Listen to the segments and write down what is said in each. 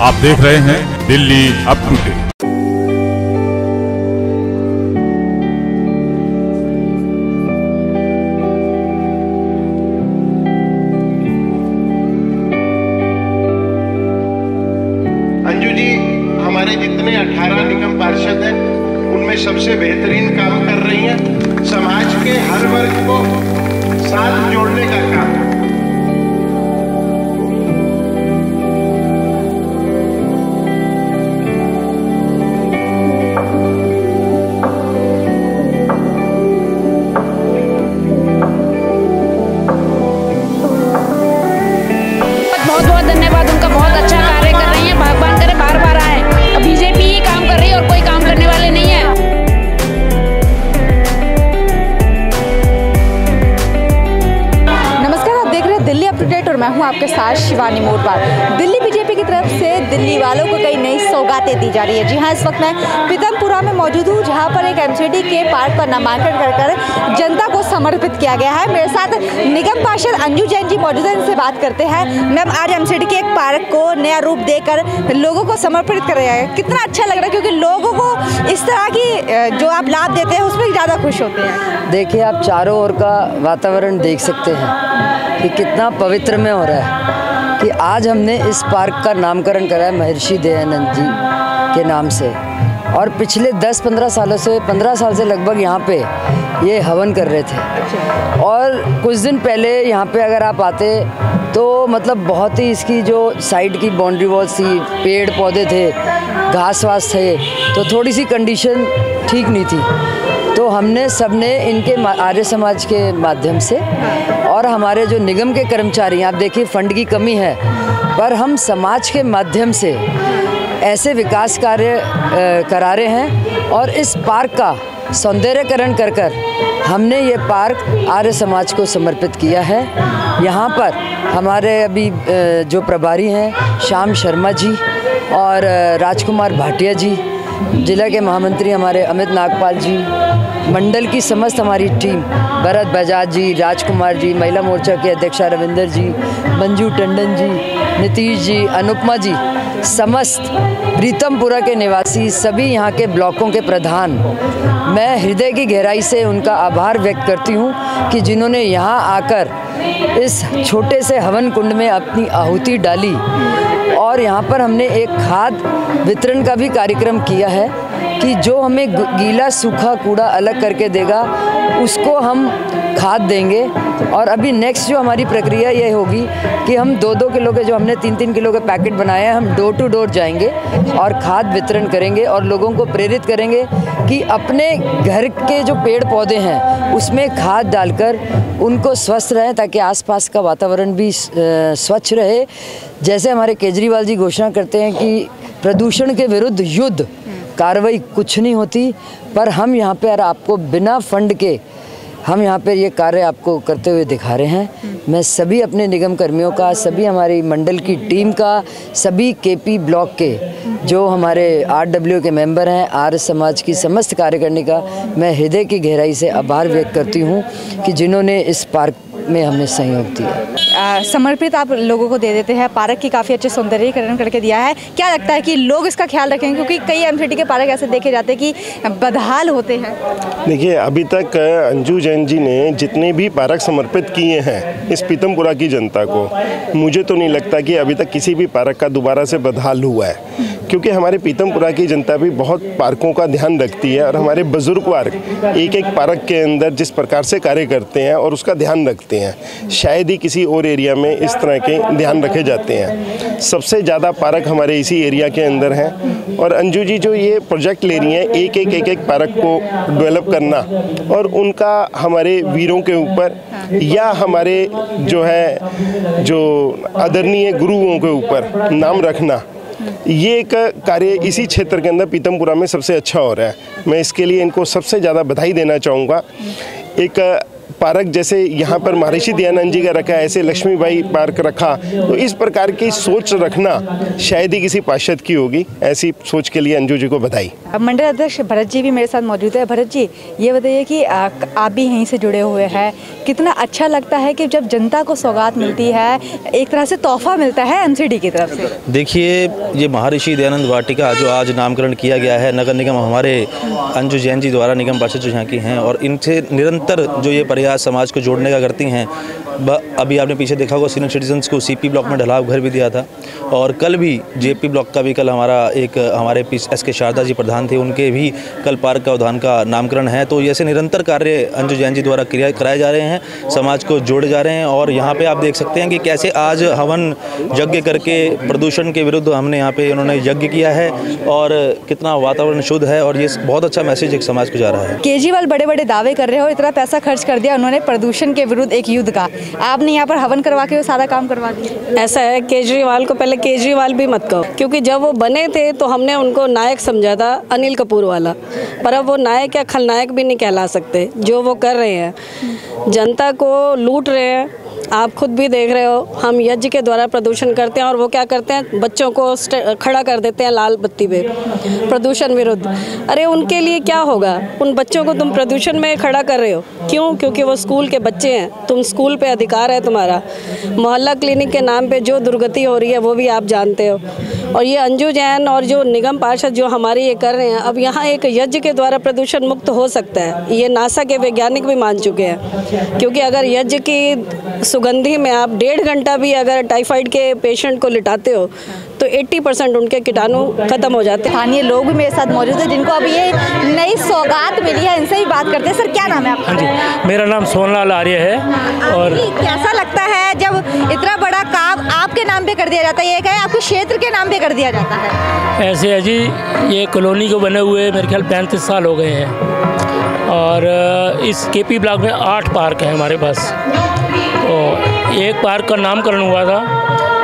आप देख रहे हैं Delhi up to date. Anju ji हमारे जितने 18 निगम पार्षद हैं उनमें सबसे बेहतरीन काम कर रही हैं। समाज के हर वर्ग को साथ जोड़ने का काम। बहुत बहुत धन्यवाद, उनका बहुत अच्छा कार्य कर रही हैं। भगवान करे बार बार आए। अब बीजेपी ही काम कर रही है और कोई काम करने वाले नहीं है। नमस्कार, आप देख रहे हैं दिल्ली अप टू डेट और मैं हूं आपके साथ शिवानी मोटवाल। दिल्ली बीजेपी की तरफ से दिल्ली वालों को कई नई सौगातें दी जा रही है। जी हां, इस वक्त मैं पीतमपुरा में मौजूद हूं, जहां पर एक एमसीडी के पार्क पर नामांकन कर जनता को समर्पित किया गया है। मेरे साथ निगम पार्षद अंजू जैन जी मौजूद हैं, इनसे बात करते हैं। मैम, आज एमसीडी के एक पार्क को नया रूप देकर लोगों को समर्पित कर रहे हैं, कितना अच्छा लग रहा है? क्योंकि लोगों को इस तरह की जो आप लाभ देते हैं उसमें ज़्यादा खुश होते हैं। देखिए, आप चारों ओर का वातावरण देख सकते हैं कि कितना पवित्र में हो रहा है कि आज हमने इस पार्क का नामकरण करा है महर्षि दयानंद जी के नाम से। और पिछले 10-15 सालों से 15 साल से लगभग यहाँ पे ये हवन कर रहे थे। और कुछ दिन पहले यहाँ पे अगर आप आते तो मतलब बहुत ही इसकी जो साइड की बाउंड्री वॉल्स थी, पेड़ पौधे थे, घास वास थे, तो थोड़ी सी कंडीशन ठीक नहीं थी। तो हमने सबने इनके आर्य समाज के माध्यम से और हमारे जो निगम के कर्मचारी, आप देखिए फंड की कमी है, पर हम समाज के माध्यम से ऐसे विकास कार्य करा रहे हैं। और इस पार्क का सौंदर्यकरण कर कर हमने ये पार्क आर्य समाज को समर्पित किया है। यहाँ पर हमारे अभी जो प्रभारी हैं श्याम शर्मा जी और राजकुमार भाटिया जी, जिला के महामंत्री हमारे अमित नागपाल जी, मंडल की समस्त हमारी टीम, भरत बजाज जी, राजकुमार जी, महिला मोर्चा के अध्यक्षा रविंदर जी, मंजू टंडन जी, नीतीश जी, अनुपमा जी, समस्त प्रीतमपुरा के निवासी, सभी यहाँ के ब्लॉकों के प्रधान, मैं हृदय की गहराई से उनका आभार व्यक्त करती हूँ कि जिन्होंने यहाँ आकर इस छोटे से हवन कुंड में अपनी आहुति डाली। और यहाँ पर हमने एक खाद वितरण का भी कार्यक्रम किया है कि जो हमें गीला सूखा कूड़ा अलग करके देगा उसको हम खाद देंगे। और अभी नेक्स्ट जो हमारी प्रक्रिया ये होगी कि हम 2-2 किलो के, जो हमने 3-3 किलो के पैकेट बनाए हैं, हम डोर टू डोर जाएंगे और खाद वितरण करेंगे और लोगों को प्रेरित करेंगे कि अपने घर के जो पेड़ पौधे हैं उसमें खाद डालकर उनको स्वस्थ रहें, ताकि आसपास का वातावरण भी स्वच्छ रहे। जैसे हमारे केजरीवाल जी घोषणा करते हैं कि प्रदूषण के विरुद्ध युद्ध, कार्रवाई कुछ नहीं होती, पर हम यहाँ पर आपको बिना फंड के हम यहाँ पर ये कार्य आपको करते हुए दिखा रहे हैं। मैं सभी अपने निगम कर्मियों का, सभी हमारी मंडल की टीम का, सभी केपी ब्लॉक के जो हमारे RW के मेंबर हैं, आर्य समाज की समस्त कार्यकारिणी का मैं हृदय की गहराई से आभार व्यक्त करती हूँ कि जिन्होंने इस पार्क में हमें सहयोग दिया। समर्पित आप लोगों को दे देते हैं, पार्क की काफ़ी अच्छे सौंदर्यीकरण करके दिया है। क्या लगता है कि लोग इसका ख्याल रखेंगे? क्योंकि कई एमसीडी के पार्क ऐसे देखे जाते हैं कि बदहाल होते हैं। देखिए, अभी तक अंजू जैन जी ने जितने भी पार्क समर्पित किए हैं इस पीतमपुरा की जनता को, मुझे तो नहीं लगता कि अभी तक किसी भी पार्क का दोबारा से बदहाल हुआ है। क्योंकि हमारे पीतमपुरा की जनता भी बहुत पार्कों का ध्यान रखती है और हमारे बुजुर्ग पार्क एक पार्क के अंदर जिस प्रकार से कार्य करते हैं और उसका ध्यान रखते हैं, शायद ही किसी और एरिया में इस तरह के ध्यान रखे जाते हैं। सबसे ज़्यादा पार्क हमारे इसी एरिया के अंदर हैं। और अंजू जी जो ये प्रोजेक्ट ले रही हैं, एक पार्क को डेवलप करना और उनका हमारे वीरों के ऊपर या हमारे जो आदरणीय गुरुओं के ऊपर नाम रखना, ये एक कार्य इसी क्षेत्र के अंदर पीतमपुरा में सबसे अच्छा हो रहा है। मैं इसके लिए इनको सबसे ज़्यादा बधाई देना चाहूँगा। एक पार्क जैसे यहाँ पर महर्षि दयानंद जी का रखा है, ऐसे लक्ष्मीबाई पार्क रखा, तो इस प्रकार की सोच रखना शायद ही किसी पार्षद की होगी। ऐसी सोच के लिए अंजू जी को बधाई। मंडल अध्यक्ष भरत जी भी मेरे साथ मौजूद है। भरत जी, ये बताइए कि आप भी यहीं से जुड़े हुए हैं, कितना अच्छा लगता है कि जब जनता को सौगात मिलती है, एक तरह से तोहफा मिलता है एमसीडी की तरफ से। देखिए, ये महर्षि दयानंद वाटिका जो आज नामकरण किया गया है, नगर निगम हमारे अंजू जैन जी द्वारा निगम पार्षद जो यहाँ की हैं, और इनसे निरंतर जो ये प्रयास समाज को जोड़ने का करती हैं। अभी आपने पीछे देखा होगा सीनियर सिटीजन्स को सीपी ब्लॉक में ढलाव घर भी दिया था, और कल भी जेपी ब्लॉक का भी कल हमारे SK शारदा जी प्रधान थे, उनके भी कल पार्क का उद्यान का नामकरण है। तो ऐसे निरंतर कार्य अंजू जैन जी द्वारा कराए जा रहे हैं, समाज को जोड़े जा रहे हैं। और यहाँ पे आप देख सकते हैं कि कैसे आज हवन यज्ञ करके प्रदूषण के विरुद्ध हमने यहाँ पे उन्होंने यज्ञ किया है, और कितना वातावरण शुद्ध है, और ये बहुत अच्छा मैसेज एक समाज को जा रहा है। केजरीवाल बड़े बड़े दावे कर रहे हो, इतना पैसा खर्च कर दिया उन्होंने प्रदूषण के विरुद्ध एक युद्ध का, आपने यहाँ पर हवन करवा के वो सारा काम करवा दिया। ऐसा है, केजरीवाल को पहले केजरीवाल भी मत कहो, क्योंकि जब वो बने थे तो हमने उनको नायक समझा था, अनिल कपूर वाला, पर अब वो नायक या खलनायक भी नहीं कहला सकते। जो वो कर रहे हैं, जनता को लूट रहे हैं, आप खुद भी देख रहे हो। हम यज्ञ के द्वारा प्रदूषण करते हैं, और वो क्या करते हैं, बच्चों को खड़ा कर देते हैं लाल बत्ती पे प्रदूषण विरुद्ध। अरे उनके लिए क्या होगा, उन बच्चों को तुम प्रदूषण में खड़ा कर रहे हो, क्यों? क्योंकि वो स्कूल के बच्चे हैं, तुम स्कूल पे अधिकार है तुम्हारा। मोहल्ला क्लिनिक के नाम पे जो दुर्गति हो रही है वो भी आप जानते हो। और ये अंजू जैन और जो निगम पार्षद जो हमारी ये कर रहे हैं, अब यहाँ एक यज्ञ के द्वारा प्रदूषण मुक्त हो सकता है, ये नासा के वैज्ञानिक भी मान चुके हैं। क्योंकि अगर यज्ञ की सुगंधी में आप 1.5 घंटा भी अगर टाइफाइड के पेशेंट को लिटाते हो तो 80% उनके कीटाणु खत्म हो जाते हैं। स्थानीय लोग भी मेरे साथ मौजूद है जिनको अब ये नई सौगात मिली है, इनसे ही बात करते हैं। सर, क्या नाम है आपका? हाँ जी, मेरा नाम सोनलाल आर्य है। और कैसा लगता है जब इतना बड़ा काम आपके नाम पे कर दिया जाता है, ये क्या है, आपके क्षेत्र के नाम पे कर दिया जाता है? ऐसे है जी, ये कॉलोनी को बने हुए मेरे ख्याल 35 साल हो गए हैं, और इस केपी ब्लॉक में 8 पार्क हैं हमारे पास। तो एक पार्क का नामकरण हुआ था,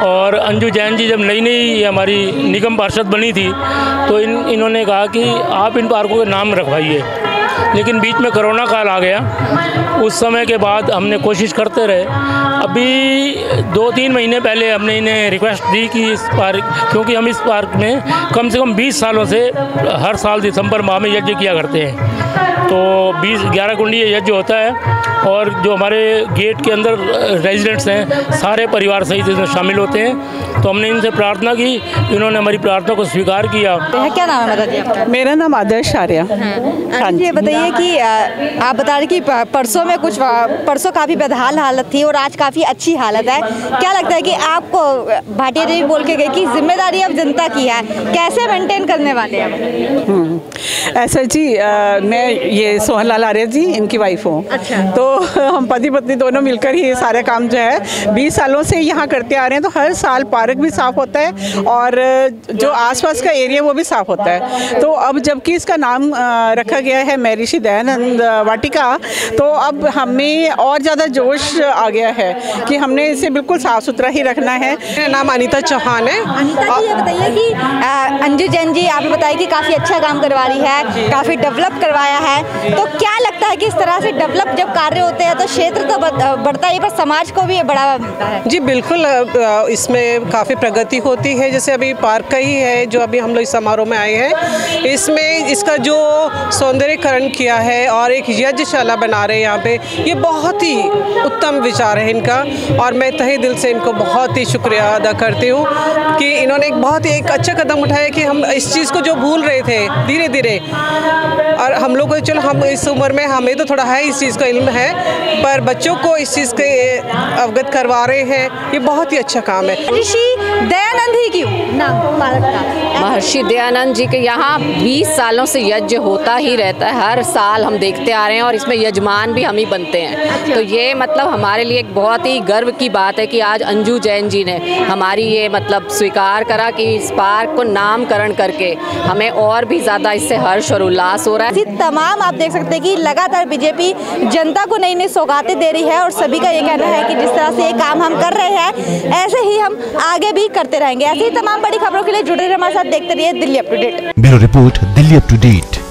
और अंजू जैन जी जब नई हमारी निगम पार्षद बनी थी तो इन्होंने कहा कि आप इन पार्कों के नाम रखवाइए, लेकिन बीच में कोरोना काल आ गया। उस समय के बाद हमने कोशिश करते रहे। अभी 2-3 महीने पहले हमने इन्हें रिक्वेस्ट दी कि इस पार्क, क्योंकि हम इस पार्क में कम से कम 20 सालों से हर साल दिसंबर माह में यज्ञ किया करते हैं। तो 11 कुंडी यज्ञ होता है, और जो हमारे गेट के अंदर रेजिडेंट्स हैं सारे परिवार सहित इसमें शामिल होते हैं। तो हमने इनसे प्रार्थना की, इन्होंने हमारी प्रार्थना को स्वीकार किया। क्या नाम है बताइए आपका? मेरा नाम आदर्श आर्य। हाँ जी, ये बताइए कि आप बता रहे कि परसों काफ़ी बदहाल हालत थी और आज काफ़ी अच्छी हालत है। क्या लगता है कि आपको भाटिया जी बोल के गए कि जिम्मेदारी अब जनता की है, कैसे मेंटेन करने वाले हैं? ऐसा जी, मैं ये सोहनलाल आर्य जी इनकी वाइफ हूँ। अच्छा। तो हम पति पत्नी दोनों मिलकर ही सारे काम जो है 20 सालों से यहाँ करते आ रहे हैं। तो हर साल पार्क भी साफ़ होता है, और जो आसपास का एरिया वो भी साफ़ होता है। तो अब जबकि इसका नाम रखा गया है महर्षि दयानंद वाटिका, तो अब हमें और ज़्यादा जोश आ गया है कि हमने इसे बिल्कुल साफ़ सुथरा ही रखना है। मेरा नाम अनीता चौहान है। अनीता जी, ये बताइए कि अंजू जैन जी आपने बताया कि काफ़ी अच्छा काम करवा रही है, काफ़ी डेवलप करवाया है, तो क्या लगता है कि इस तरह से डेवलप जब कार्य होते हैं तो क्षेत्र तो बढ़ता ही, पर समाज को भी बढ़ावा मिलता है? जी बिल्कुल, इसमें काफ़ी प्रगति होती है। जैसे अभी पार्क का ही है जो अभी हम लोग इस समारोह में आए हैं, इसमें इसका जो सौंदर्यीकरण किया है और एक यज्ञशाला बना रहे हैं यहाँ पे, ये बहुत ही उत्तम विचार है इनका, और मैं तहे दिल से इनको बहुत ही शुक्रिया अदा करती हूँ कि इन्होंने एक बहुत ही एक अच्छा कदम उठाया कि हम इस चीज़ को जो भूल रहे थे धीरे धीरे, और हम लोग को चलो हम इस उम्र में हमें तो थोड़ा है इस चीज़ का इल्म है, पर बच्चों को इस चीज़ के अवगत करवा रहे हैं, ये बहुत ही अच्छा काम है। महर्षि दयानंद ही क्यों नाम पार्क का? महर्षि दयानंद जी के यहाँ 20 सालों से यज्ञ होता ही रहता है, हर साल हम देखते आ रहे हैं, और इसमें यजमान भी हम ही बनते हैं। तो ये मतलब हमारे लिए एक बहुत ही गर्व की बात है कि आज अंजू जैन जी ने हमारी ये मतलब स्वीकार करा कि इस पार्क को नामकरण करके हमें और भी ज़्यादा इससे हर्ष और उल्लास हो रहा है। तमाम आप देख सकते हैं कि लगातार बीजेपी जनता को नई नई सौगातें दे रही है, और सभी का ये कहना है कि जिस तरह से ये काम हम कर रहे हैं ऐसे ही हम आगे भी करते रहेंगे। ऐसी ही तमाम बड़ी खबरों के लिए जुड़े रहिए हमारे साथ, देखते रहिए Delhi up to date. Bureau report, Delhi up to date.